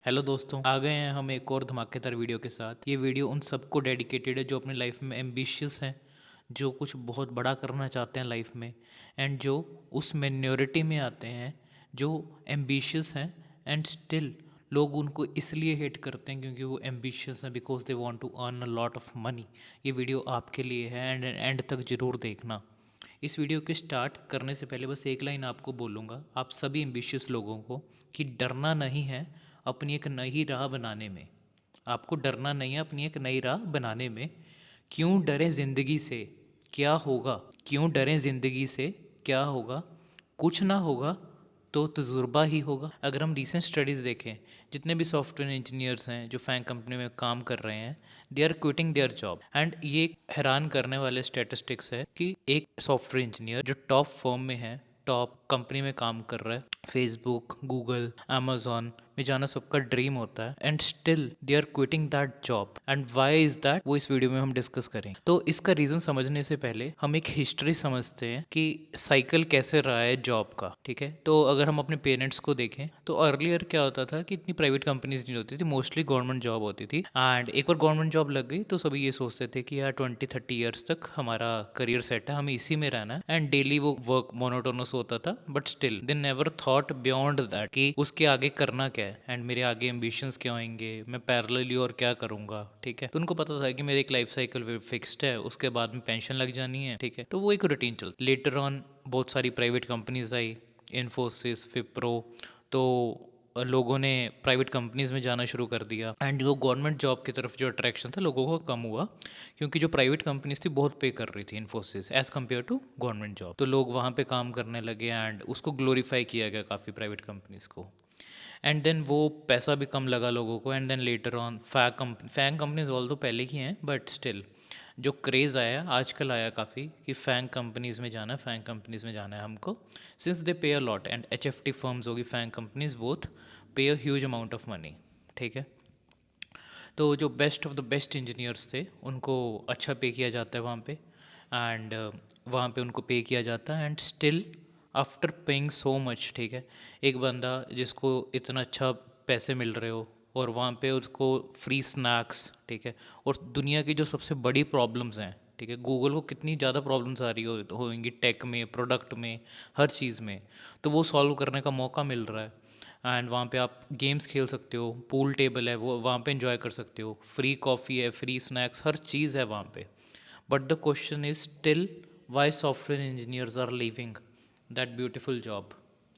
Hello दोस्तों, आ गए हैं हम एक और धमाकेदार वीडियो के साथ। ये वीडियो उन सबको डेडिकेटेड है जो अपनी लाइफ में एम्बिशियस हैं, जो कुछ बहुत बड़ा करना चाहते हैं लाइफ में, एंड जो उस मिनॉरिटी में आते हैं जो एम्बिशियस हैं एंड स्टिल लोग उनको इसलिए हेट करते हैं क्योंकि वो एम्बिशियस हैं, because they want to earn a lot of money. ये वीडियो आपके लिए है एंड एंड तक ज़रूर देखना। इस वीडियो के स्टार्ट करने से पहले बस एक लाइन आपको बोलूँगा, आप सभी एम्बिशियस लोगों को, कि डरना नहीं है अपनी एक नई राह बनाने में। आपको डरना नहीं है अपनी एक नई राह बनाने में। क्यों डरें ज़िंदगी से, क्या होगा? क्यों डरें ज़िंदगी से, क्या होगा? कुछ ना होगा तो तजुर्बा ही होगा। अगर हम रीसेंट स्टडीज़ देखें, जितने भी सॉफ्टवेयर इंजीनियर्स हैं जो फैंग कंपनी में काम कर रहे हैं, they are quitting their job. And ये हैरान करने वाले स्टेटिस्टिक्स है कि एक सॉफ्टवेयर इंजीनियर जो टॉप फर्म में है, टॉप कंपनी में काम कर रहा है, फेसबुक, गूगल, अमेजोन में जाना सबका ड्रीम होता है, and still they are quitting that job. And why is that, वो इस वीडियो में हम डिस्कस करें। तो इसका रीजन समझने से पहले हम एक हिस्ट्री समझते हैं कि साइकिल कैसे रहा है जॉब का। ठीक है, तो अगर हम अपने पेरेंट्स को देखें तो अर्लियर क्या होता था कि इतनी प्राइवेट कंपनीज नहीं होती थी, मोस्टली गवर्नमेंट जॉब होती थी। एंड एक बार गवर्नमेंट जॉब लग गई तो सभी ये सोचते थे कि यार 20-30 ईयर्स तक हमारा करियर सेट है, हमें इसी में रहना है, एंड डेली वो वर्क मोनोटोनस होता था। But still they never thought beyond that कि उसके आगे करना क्या है एंड मेरे आगे एम्बिशंस क्या होंगे, मैं पैरेलली और क्या करूंगा। ठीक है, तो उनको पता था कि मेरी एक लाइफ साइकिल फिक्स्ड है, उसके बाद में पेंशन लग जानी है। ठीक है, तो वो एक रूटीन चलती। लेटर ऑन बहुत सारी प्राइवेट कंपनीज आई, इन्फोसिस, विप्रो, तो लोगों ने प्राइवेट कंपनीज में जाना शुरू कर दिया। एंड जो गवर्नमेंट जॉब की तरफ जो अट्रैक्शन था लोगों को कम हुआ, क्योंकि जो प्राइवेट कंपनीज थी बहुत पे कर रही थी Infosys as compared to government job, तो लोग वहाँ पे काम करने लगे एंड उसको ग्लोरीफाई किया गया काफ़ी प्राइवेट कंपनीज को। एंड देन वो पैसा भी कम लगा लोगों को, and then later on FAANG companies although पहले की हैं, बट स्टिल जो क्रेज़ आया आजकल आया काफ़ी कि फैंग कंपनीज़ में जाना है, फैंग कंपनीज़ में जाना है हमको, सिंस दे पे a lot. And HFT firms होगी, फैंग कंपनीज बोथ पे a huge amount of money. ठीक है, तो जो best of the best engineers थे उनको अच्छा पे किया जाता है वहाँ पे, एंड वहाँ पे उनको पे किया जाता है, and still after paying so much. ठीक है, एक बंदा जिसको इतना अच्छा पैसे मिल रहे हो और वहाँ पे उसको फ्री स्नैक्स, ठीक है, और दुनिया की जो सबसे बड़ी प्रॉब्लम्स हैं, ठीक है, गूगल को कितनी ज़्यादा प्रॉब्लम्स आ रही होंगी टेक में, प्रोडक्ट में, हर चीज़ में, तो वो सॉल्व करने का मौका मिल रहा है। एंड वहाँ पे आप गेम्स खेल सकते हो, पूल टेबल है वो वहाँ पे एंजॉय कर सकते हो, फ्री कॉफ़ी है, फ्री स्नैक्स, हर चीज़ है वहाँ पे। But the question is still why software engineers are leaving that beautiful job.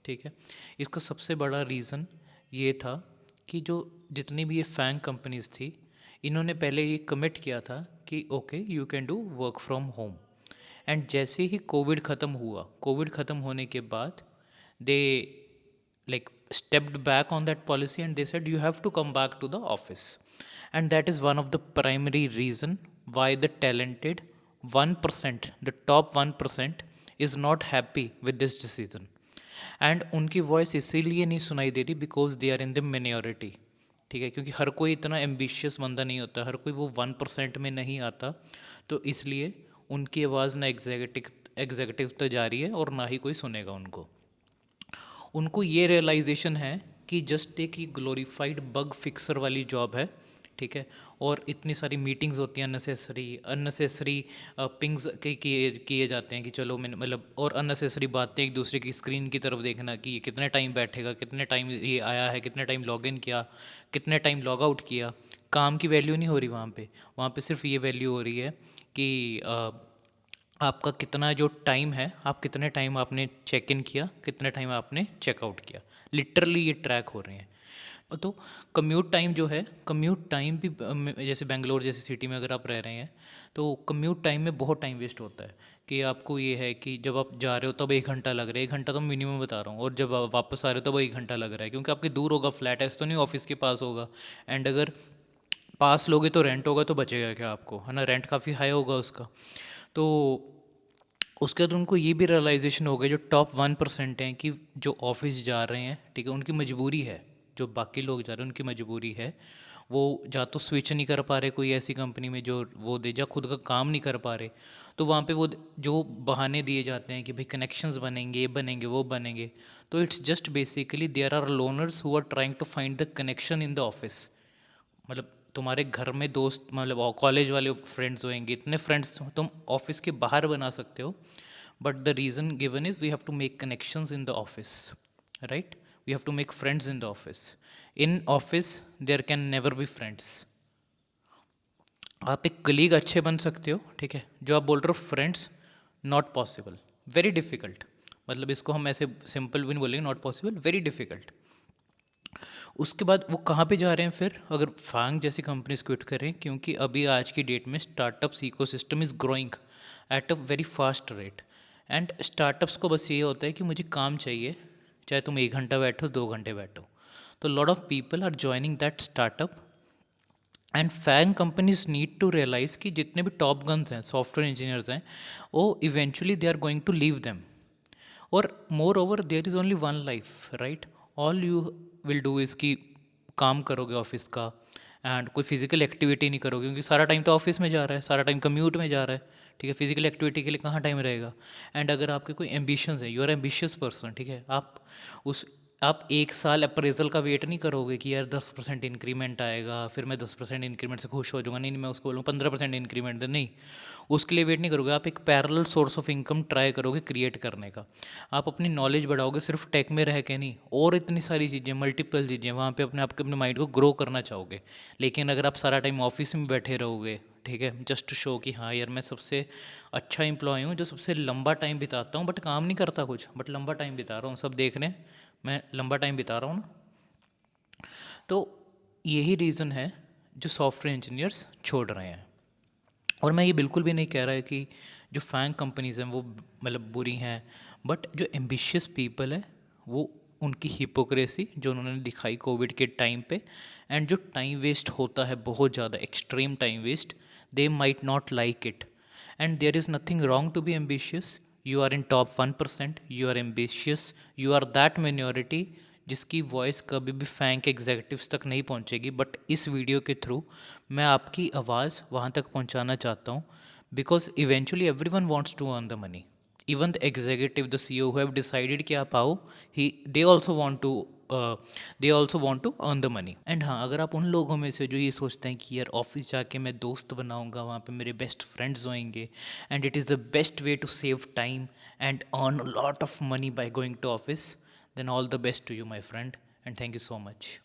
ठीक है, इसका सबसे बड़ा रीज़न ये था कि जो जितनी भी ये फैंग कंपनीज थी, इन्होंने पहले ये कमिट किया था कि okay you can do work from home. And जैसे ही कोविड ख़त्म हुआ, कोविड ख़त्म होने के बाद दे like stepped back on that policy and they said you have to come back to the office. And that is one of the primary reason why the talented 1%, the top 1% is not happy with this decision. And उनकी voice इसीलिए नहीं सुनाई दे रही because they are in the minority. ठीक है, क्योंकि हर कोई इतना एम्बिशियस बंदा नहीं होता, हर कोई वो 1% में नहीं आता, तो इसलिए उनकी आवाज़ ना एग्जीक्यूटिव तक जा रही है और ना ही कोई सुनेगा उनको। उनको ये रियलाइजेशन है कि जस्ट एक ही ग्लोरीफाइड बग फिक्सर वाली जॉब है। ठीक है, और इतनी सारी मीटिंग्स होती हैं अननेसेसरी अननेसेसरी पिंग्स किए किए जाते हैं कि चलो मैंने मतलब, और अननेसेसरी बातें एक दूसरे की स्क्रीन की तरफ देखना कि ये कितने टाइम बैठेगा, कितने टाइम ये आया है, कितने टाइम लॉग इन किया, कितने टाइम लॉग आउट किया। काम की वैल्यू नहीं हो रही वहाँ पे, वहाँ पे सिर्फ ये वैल्यू हो रही है कि आपका कितना जो टाइम है, आप कितने टाइम आपने चेक इन किया, कितने टाइम आपने चेकआउट किया, लिटरली ये ट्रैक हो रहे हैं। तो कम्यूट टाइम जो है, कम्यूट टाइम भी जैसे बेंगलोर जैसी सिटी में अगर आप रह रहे हैं तो कम्यूट टाइम में बहुत टाइम वेस्ट होता है। कि आपको ये है कि जब आप जा रहे हो तब 1 घंटा लग रहा है, 1 घंटा तो मिनिमम बता रहा हूँ, और जब आप वापस आ रहे हो तब 1 घंटा लग रहा है, क्योंकि आपके दूर होगा, फ्लैट है तो नहीं ऑफिस के पास होगा। एंड अगर पास लोगे तो रेंट होगा तो बचेगा क्या आपको, है ना, रेंट काफ़ी हाई होगा उसका। तो उसके बाद उनको ये भी रियलाइजेशन हो गया, जो टॉप 1% हैं, कि जो ऑफिस जा रहे हैं, ठीक है, उनकी मजबूरी है। जो बाकी लोग जा रहे हैं उनकी मजबूरी है, वो या तो स्विच नहीं कर पा रहे कोई ऐसी कंपनी में जो वो दे, या खुद का काम नहीं कर पा रहे, तो वहाँ पे वो जो बहाने दिए जाते हैं कि भाई कनेक्शंस बनेंगे, ये बनेंगे, वो बनेंगे, तो it's just basically there are loners who are trying to find the connection in the office. मतलब तुम्हारे घर में दोस्त, मतलब कॉलेज वाले फ्रेंड्स होंगे, इतने फ्रेंड्स तुम ऑफिस के बाहर बना सकते हो, but the reason given is we have to make connections in the office, right? We have to make friends in the office. In office there can never be friends. आप एक colleague अच्छे बन सकते हो, ठीक है, जो आप बोल रहे हो friends, not possible, very difficult. मतलब इसको हम ऐसे सिंपल भी नहीं बोलेंगे, नॉट पॉसिबल, वेरी डिफ़िकल्ट। उसके बाद वो कहाँ पे जा रहे हैं फिर, अगर फांग जैसी कंपनीज क्विट करें, क्योंकि अभी आज की डेट में startups ecosystem is growing at a very fast rate. And startups को बस ये होता है कि मुझे काम चाहिए, चाहे तुम 1 घंटा बैठो, 2 घंटे बैठो। तो lot of people are joining that startup. And FAANG companies need to realise कि जितने भी टॉप गन्स हैं, सॉफ्टवेयर इंजीनियर्स हैं, वो eventually they are going to leave them. और moreover there is only one life, right? All you will do is कि काम करोगे ऑफिस का, एंड कोई फिजिकल एक्टिविटी नहीं करोगे, क्योंकि सारा टाइम तो ऑफिस में जा रहा है, सारा टाइम कम्यूट में जा रहा है, ठीक है, फिजिकल एक्टिविटी के लिए कहाँ टाइम रहेगा? एंड अगर आपके कोई एम्बिशंस है, यू आर एम्बिशियस पर्सन, ठीक है, उस आप 1 साल अप्रेजल का वेट नहीं करोगे कि यार 10% इंक्रीमेंट आएगा, फिर मैं 10% इंक्रीमेंट से खुश हो जाऊंगा, नहीं मैं उसको बोलूँ 15% इंक्रीमेंट दे, नहीं, उसके लिए वेट नहीं करोगे। आप एक parallel source of income try करोगे क्रिएट करने का। आप अपनी नॉलेज बढ़ाओगे, सिर्फ टेक में रह के नहीं, और इतनी सारी चीज़ें, मल्टीपल चीज़ें, वहाँ पे अपने आपके अपने माइंड को ग्रो करना चाहोगे। लेकिन अगर आप सारा टाइम ऑफिस में बैठे रहोगे, ठीक है, जस्ट टू शो कि हाँ यार मैं सबसे अच्छा एम्प्लॉय हूँ जो सबसे लंबा टाइम बिताता हूँ, बट काम नहीं करता कुछ, बट लंबा टाइम बिता रहा हूँ, सब देख रहे हैं मैं लंबा टाइम बिता रहा हूँ ना, तो यही रीज़न है जो सॉफ्टवेयर इंजीनियर्स छोड़ रहे हैं। और मैं ये बिल्कुल भी नहीं कह रहा है कि जो फैंग कंपनीज हैं वो मतलब बुरी हैं, बट जो एम्बिशियस पीपल है वो, उनकी हिपोक्रेसी जो उन्होंने दिखाई कोविड के टाइम पे, एंड जो टाइम वेस्ट होता है बहुत ज़्यादा extreme time waste, they might not like it. And there is nothing wrong to be ambitious. You are in top 1%, you are ambitious, you are that minority जिसकी वॉइस कभी भी फैंक एग्जेक्टिव्स तक नहीं पहुंचेगी, बट इस वीडियो के थ्रू मैं आपकी आवाज़ वहाँ तक पहुँचाना चाहता हूँ, because eventually everyone wants to earn the money. Even the executive, the CEO who have decided कि आप आओ, he they also want to earn the money. And हाँ, अगर आप उन लोगों में से जो ये सोचते हैं कि यार ऑफिस जाके मैं दोस्त बनाऊंगा, वहाँ पे मेरे बेस्ट फ्रेंड्स होंगे, and it is the best way to save time and earn a lot of money by going to office, then all the best to you, my friend, and thank you so much.